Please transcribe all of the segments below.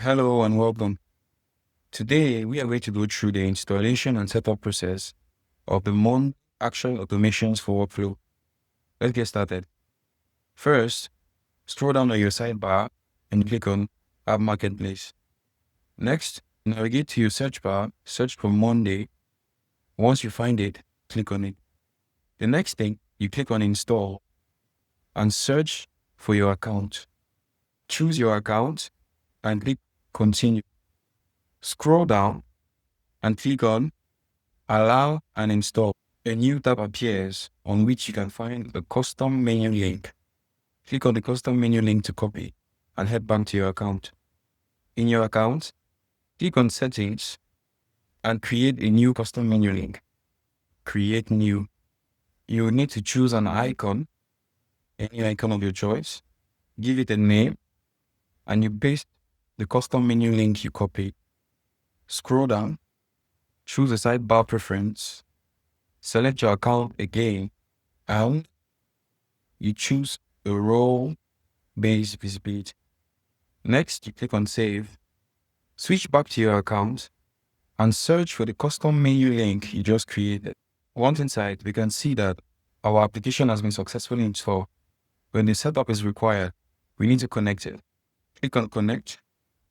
Hello and welcome. Today, we are going to go through the installation and setup process of the Mon Action Automations for Workflow. Let's get started. First, scroll down on your sidebar and click on App Marketplace. Next, navigate to your search bar, search for Monday. Once you find it, click on it. The next thing, you click on Install and search for your account. Choose your account and click Continue. Scroll down and click on Allow and Install. A new tab appears on which you can find a custom menu link. Click on the custom menu link to copy and head back to your account. In your account, click on Settings and create a new custom menu link. Create new. You will need to choose an icon, any icon of your choice, give it a name, and you paste the custom menu link you copied. Scroll down, choose a sidebar preference, select your account again, and you choose a role-based visibility. Next, you click on Save. Switch back to your account and search for the custom menu link you just created. Once inside, we can see that our application has been successfully installed. When the setup is required, we need to connect it. Click on Connect,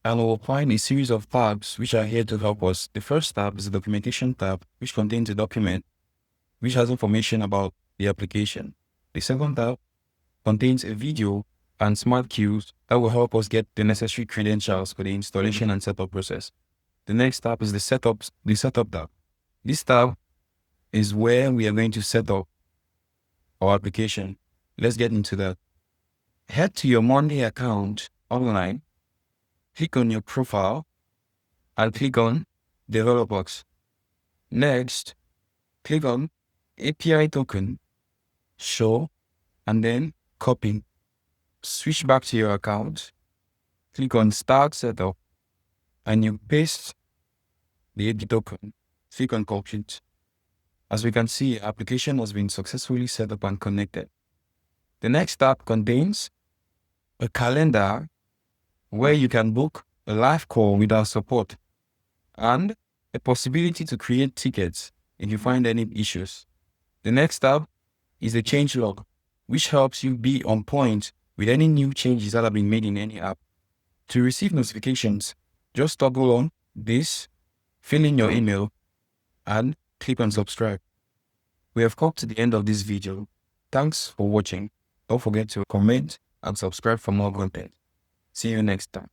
and we'll find a series of tabs which are here to help us. The first tab is the Documentation tab, which contains a document which has information about the application. The second tab contains a video and smart cues that will help us get the necessary credentials for the installation and setup process. The next tab is the Setup tab. This tab is where we are going to set up our application. Let's get into that. Head to your Monday account online, click on your profile, and click on Developers. Next, click on API token, show, and then copy. Switch back to your account, click on Start Setup, and you paste the API token. Click on Compute. As we can see, application has been successfully set up and connected. The next tab contains a calendar where you can book a live call with our support and a possibility to create tickets if you find any issues. The next tab is the change log, which helps you be on point with any new changes that have been made in any app. To receive notifications, just toggle on this, fill in your email, and click on subscribe. We have come to the end of this video. Thanks for watching. Don't forget to comment and subscribe for more content. See you next time.